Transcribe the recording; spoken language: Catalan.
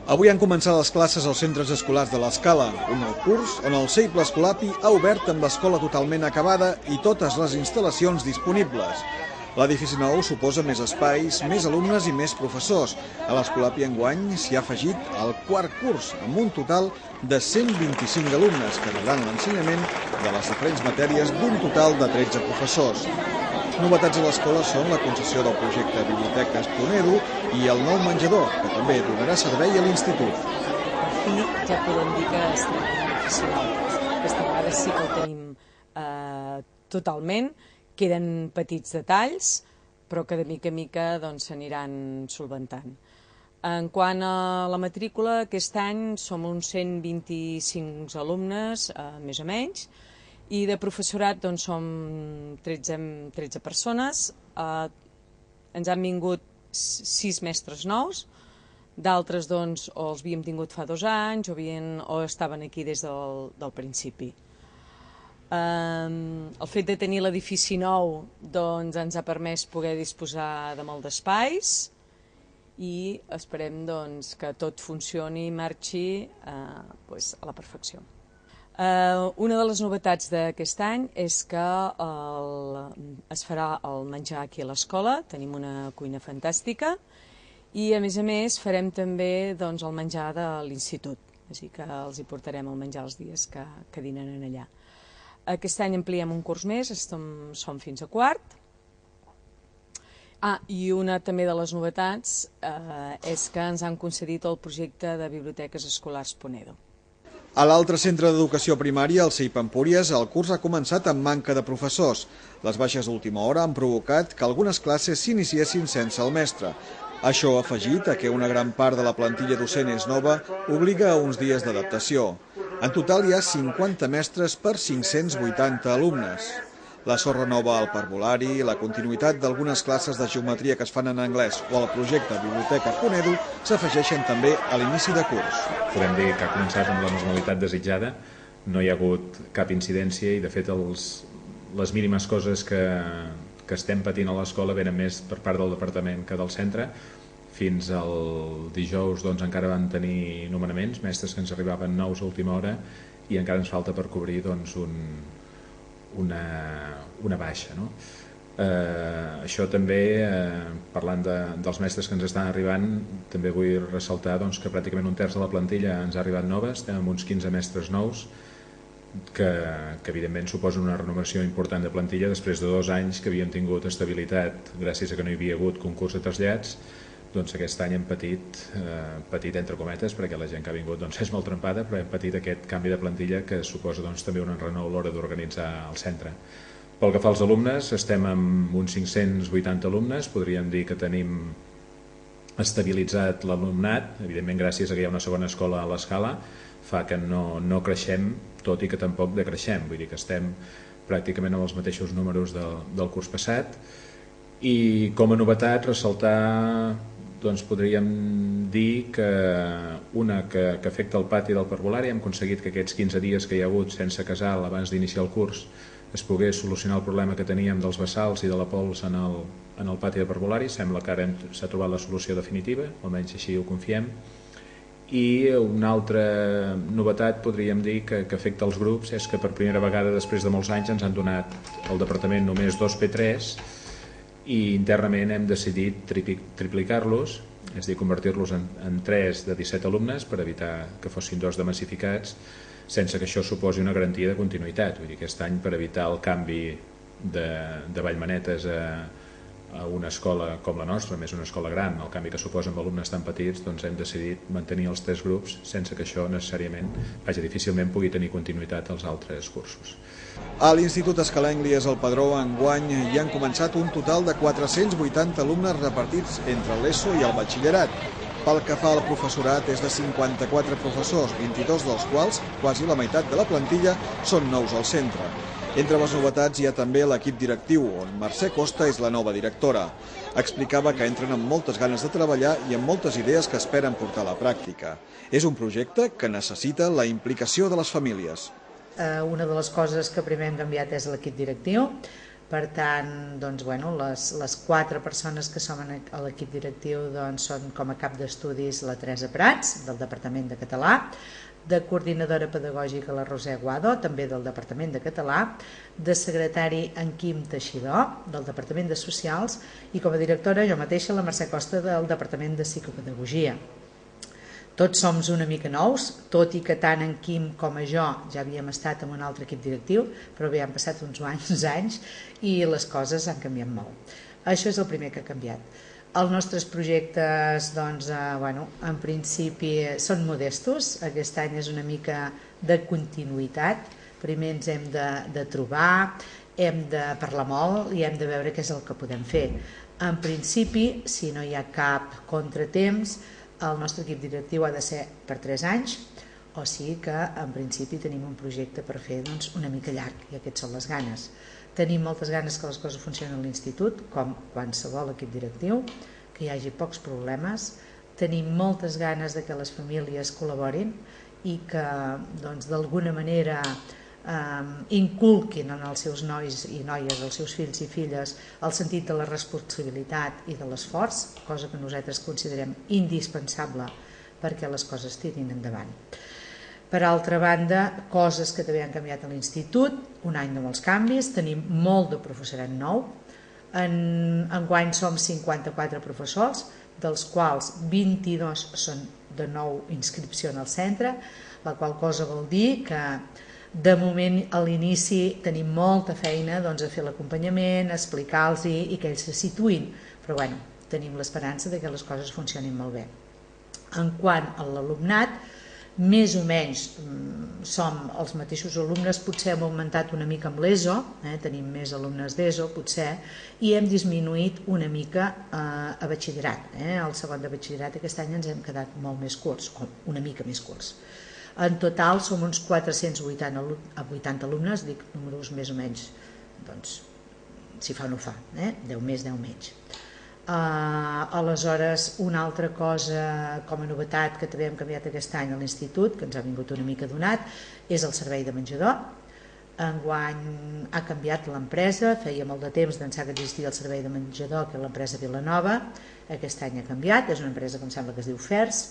Avui han començat les classes als centres escolars de l'Escala, un nou curs on el Seiple Escolapi ha obert amb l'escola totalment acabada i totes les instal·lacions disponibles. L'edifici nou suposa més espais, més alumnes i més professors. A l'Escolapi enguany s'hi ha afegit el quart curs, amb un total de 125 alumnes que rebran l'ensenyament de les diferents matèries d'un total de 13 professors. Novetats a l'escola són la concessió del projecte Biblioteques Ponedo i el nou menjador, que també donarà servei a l'institut. I ja podem dir que estem en l'edifici nou. Aquesta vegada sí que el tenim totalment. Queden petits detalls, però que de mica en mica s'aniran solventant. En quant a la matrícula, aquest any som uns 125 alumnes, més o menys, i de professorat som 13 persones. Ens han vingut 6 mestres nous, d'altres o els havíem tingut fa 2 anys o estaven aquí des del principi. El fet de tenir l'edifici nou ens ha permès poder disposar de molt d'espais i esperem que tot funcioni i marxi a la perfecció. Una de les novetats d'aquest any és que es farà el menjar aquí a l'escola, tenim una cuina fantàstica i a més farem també el menjar de l'institut, així que els hi portarem el menjar els dies que dinenen allà. Aquest any ampliem un curs més, som fins a quart. I una també de les novetats és que ens han concedit el projecte de Biblioteques Escolars Ponedo. A l'altre centre d'educació primària, el CEIP Empúries, el curs ha començat amb manca de professors. Les baixes d'última hora han provocat que algunes classes s'iniciessin sense el mestre. Això ha afegit a que una gran part de la plantilla docent és nova, obliga a uns dies d'adaptació. En total hi ha 50 mestres per 580 alumnes. La sorra nova al parvulari, la continuïtat d'algunes classes de geometria que es fan en anglès o el projecte Biblioteca Ponedo s'afegeixen també a l'inici de curs. Podem dir que ha començat amb la normalitat desitjada, no hi ha hagut cap incidència i de fet les mínimes coses que estem patint a l'escola venen més per part del departament que del centre. Fins al dijous encara van tenir nomenaments, mestres que ens arribaven nous a última hora i encara ens falta per cobrir una baixa. Això també, parlant dels mestres que ens estan arribant, també vull ressaltar que pràcticament un terç de la plantilla ens ha arribat nova, estem amb uns 15 mestres nous, que evidentment suposen una renovació important de plantilla després de 2 anys que havíem tingut estabilitat gràcies a que no hi havia hagut concurs de trasllats. Aquest any hem patit entre cometes, perquè la gent que ha vingut és molt trempada, però hem patit aquest canvi de plantilla que suposa també un enrenou a l'hora d'organitzar el centre. Pel que fa als alumnes, estem amb uns 580 alumnes, podríem dir que tenim estabilitzat l'alumnat, evidentment gràcies a que hi ha una segona escola a l'Escala, fa que no creixem, tot i que tampoc decreixem, vull dir que estem pràcticament amb els mateixos números del curs passat. I com a novetat ressaltar, podríem dir que una que afecta el pati del parvulari, hem aconseguit que aquests 15 dies que hi ha hagut sense casal abans d'iniciar el curs es pogués solucionar el problema que teníem dels bassals i de la pols en el pati de parvulari. Sembla que ara s'ha trobat la solució definitiva, almenys així ho confiem. I una altra novetat podríem dir que afecta els grups és que per primera vegada després de molts anys ens han donat al departament només 2 P3 i internament hem decidit triplicar-los, és a dir, convertir-los en 3 de 17 alumnes per evitar que fossin 2 de massificats, sense que això suposi una garantia de continuïtat. Vull dir, aquest any, per evitar el canvi de Vallmanetes a una escola com la nostra, més una escola gran, el canvi que suposa amb alumnes tan petits, hem decidit mantenir els 3 grups sense que això necessàriament, difícilment pugui tenir continuïtat als altres cursos. A l'Institut Escalenglies al Padró enguany hi han començat un total de 480 alumnes repartits entre l'ESO i el batxillerat. Pel que fa al professorat és de 54 professors, 22 dels quals, quasi la meitat de la plantilla, són nous al centre. Entre les novetats hi ha també l'equip directiu, on Mercè Costa és la nova directora. Explicava que entren amb moltes ganes de treballar i amb moltes idees que esperen portar a la pràctica. És un projecte que necessita la implicació de les famílies. Una de les coses que primer hem canviat és l'equip directiu. Per tant, les 4 persones que som a l'equip directiu són com a cap d'estudis la Teresa Prats, del Departament de Català, de coordinadora pedagògica la Roser Guado, també del Departament de Català, de secretari en Quim Teixidor, del Departament de Socials, i com a directora jo mateixa la Mercè Costa del Departament de Psicopedagogia. Tots som una mica nous, tot i que tant en Quim com a jo ja havíem estat en un altre equip directiu, però bé, han passat uns anys i les coses han canviat molt. Això és el primer que ha canviat. Els nostres projectes, en principi són modestos, aquest any és una mica de continuïtat, primer ens hem de trobar, hem de parlar molt i hem de veure què és el que podem fer. En principi, si no hi ha cap contratemps, el nostre equip directiu ha de ser per 3 anys, o sigui que en principi tenim un projecte per fer una mica llarg, i aquestes són les ganes. Tenim moltes ganes que les coses funcionin a l'institut, com qualsevol equip directiu, que hi hagi pocs problemes. Tenim moltes ganes que les famílies col·laborin i que d'alguna manera inculquin en els seus nois i noies, els seus fills i filles, el sentit de la responsabilitat i de l'esforç, cosa que nosaltres considerem indispensable perquè les coses tirin endavant. Per altra banda, coses que també han canviat a l'institut, un any de molts canvis, tenim molt de professorat nou, enguany som 54 professors, dels quals 22 són de nou inscripció en el centre, la qual cosa vol dir que de moment a l'inici tenim molta feina a fer l'acompanyament, a explicar-los i que ells se situïn, però tenim l'esperança que les coses funcionin molt bé. En quant a l'alumnat, més o menys som els mateixos alumnes, potser hem augmentat una mica amb l'ESO, tenim més alumnes d'ESO potser, i hem disminuït una mica a batxillerat. Al segon de batxillerat aquest any ens hem quedat molt més curts, o una mica més curts. En total som uns 480 alumnes, dic números més o menys, si fa o no fa, 10 més, 10 menys. Aleshores, una altra cosa com a novetat que també hem canviat aquest any a l'institut, que ens ha vingut una mica donat, és el servei de menjador. Enguany ha canviat l'empresa, feia molt de temps d'ençà que existia el servei de menjador, que és l'empresa Vilanova, aquest any ha canviat, és una empresa que em sembla que es diu FERS,